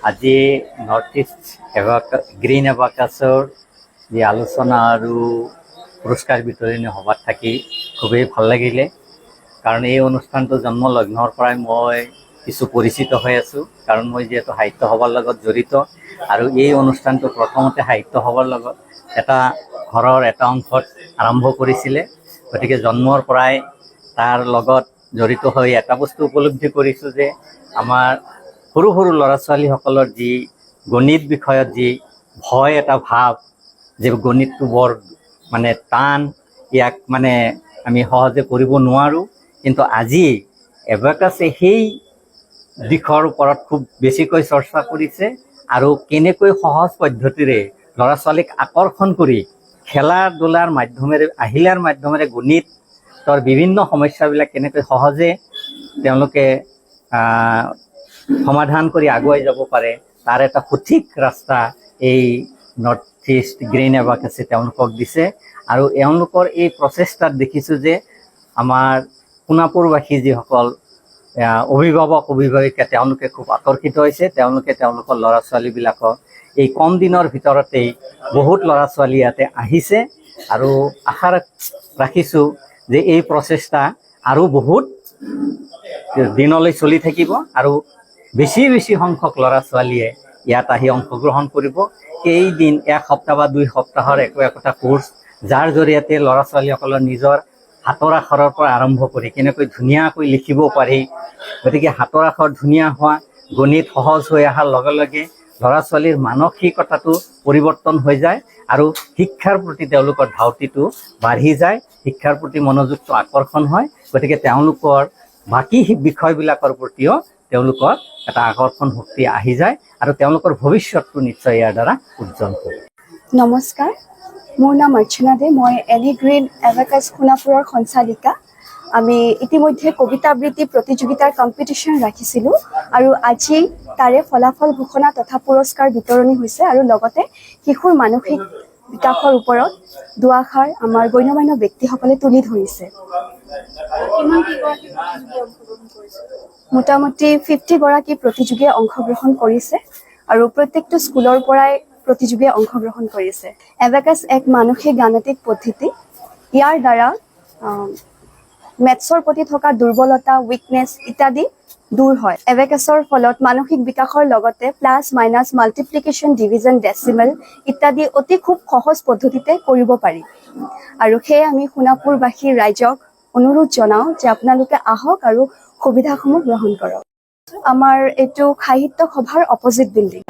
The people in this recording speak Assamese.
আজি নৰ্থ ইষ্ট গ্ৰীণ এবাকাছৰ যি আলোচনা আৰু পুৰস্কাৰ বিতৰণী সভাত থাকি খুবেই ভাল লাগিলে। কাৰণ এই অনুষ্ঠানটো জন্ম লগ্নৰ পৰাই মই কিছু পৰিচিত হৈ আছোঁ, কাৰণ মই যিহেতু সাহিত্য সভাৰ লগত জড়িত আৰু এই অনুষ্ঠানটো প্ৰথমতে সাহিত্য সভাৰ লগত এটা ঘৰৰ এটা অংশত আৰম্ভ কৰিছিলে। গতিকে জন্মৰ পৰাই তাৰ লগত জড়িত হৈ এটা বস্তু উপলব্ধি কৰিছোঁ যে আমাৰ সৰু সৰু ল'ৰা ছোৱালীসকলৰ যি গণিত বিষয়ত যি ভয় এটা ভাৱ, যে গণিতটো বৰ টান, ইয়াক আমি সহজে কৰিব নোৱাৰোঁ, কিন্তু আজি এবাকাছে সেই দিশৰ ওপৰত খুব বেছিকৈ চৰ্চা কৰিছে আৰু কেনেকৈ সহজ পদ্ধতিৰে ল'ৰা ছোৱালীক আকৰ্ষণ কৰি খেলা ধূলাৰ মাধ্যমেৰে আহিলাৰ মাধ্যমেৰে গণিতৰ বিভিন্ন সমস্যাবিলাক কেনেকৈ সহজে তেওঁলোকে সমাধান কৰি আগুৱাই যাব পাৰে, তাৰ এটা সঠিক ৰাস্তা এই নৰ্থ ইষ্ট গ্ৰীণ এবাকাছে তেওঁলোকক দিছে। আৰু এওঁলোকৰ এই প্ৰচেষ্টাত দেখিছোঁ যে আমাৰ সোণাপুৰবাসী যিসকল অভিভাৱিকা তেওঁলোকে খুব আকৰ্ষিত হৈছে। তেওঁলোকে তেওঁলোকৰ ল'ৰা ছোৱালীবিলাকক এই কম দিনৰ ভিতৰতেই বহুত ল'ৰা ছোৱালী ইয়াতে আহিছে আৰু আশা ৰাখিছোঁ যে এই প্ৰচেষ্টা আৰু বহুত দিনলৈ চলি থাকিব আৰু বেছি বেছি সংখ্যক ল'ৰা ছোৱালীয়ে ইয়াত আহি অংশগ্ৰহণ কৰিব। কেইদিন, এক সপ্তাহ বা 2 সপ্তাহৰ একোটা কোৰ্চ, যাৰ জৰিয়তে ল'ৰা ছোৱালীসকলৰ নিজৰ হাতৰ আখৰৰ পৰা আৰম্ভ কৰি কেনেকৈ ধুনীয়াকৈ লিখিব পাৰি। গতিকে হাতৰ আখৰ ধুনীয়া হোৱা, গণিত সহজ হৈ অহাৰ লগে লগে ল'ৰা ছোৱালীৰ মানসিকতাটো পৰিৱৰ্তন হৈ যায় আৰু শিক্ষাৰ প্ৰতি তেওঁলোকৰ ধাউতিটো বাঢ়ি যায়, শিক্ষাৰ প্ৰতি মনোযোগটো আকৰ্ষণ হয়। গতিকে তেওঁলোকৰ বাকী বিষয়বিলাকৰ প্ৰতিও তেওঁলোকৰ এটা আকৰ্ষণ শক্তি আহি যায় আৰু তেওঁলোকৰ ভৱিষ্যতটো নিশ্চয় ইয়াৰ দ্বাৰা উজ্জ্বল হ'ব। নমস্কাৰ, মোৰ নাম অৰ্চনা দে। মই এনি গ্ৰীণ এবাকাছ সোণাপুৰৰ সঞ্চালিকা। আমি ইতিমধ্যে কবিতা আবৃত্তি প্ৰতিযোগিতাৰ কম্পিটিশ্যন ৰাখিছিলোঁ আৰু আজি তাৰে ফলাফল ঘোষণা তথা পুৰস্কাৰ বিতৰণি হৈছে আৰু লগতে শিশুৰ মানসিক বিকাশৰ ওপৰত দুআষাৰ আমাৰ গণ্যমান্য ব্যক্তিসকলে তুলি ধৰিছে। মোটামুটি 50 গৰাকী প্ৰতিযোগীয়ে অংশগ্ৰহণ কৰিছে আৰু প্ৰত্যেকটো স্কুলৰ পৰাই প্ৰতিযোগীয়ে অংশগ্ৰহণ কৰিছে। এবাকাছ এক মানসিক গাণিতিক পদ্ধতি। ইয়াৰ দ্বাৰা মেথছৰ প্ৰতি থকা দুৰ্বলতা, উইকনেছ ইত্যাদি দূৰ হয়। এবাকাছৰ ফলত মানসিক বিকাশৰ লগতে plus minus, multiplication, division, decimal ইত্যাদি অতি খুব সহজ পদ্ধতিতে কৰিব পাৰি। আৰু সেয়ে আমি সোণাপুৰবাসী ৰাইজক অনুৰোধ জনাওঁ যে আপোনালোকে আহক আৰু সুবিধাসমূহ গ্ৰহণ কৰক। আমাৰ এইটো সাহিত্য সভাৰ অপজিট বিল্ডিং।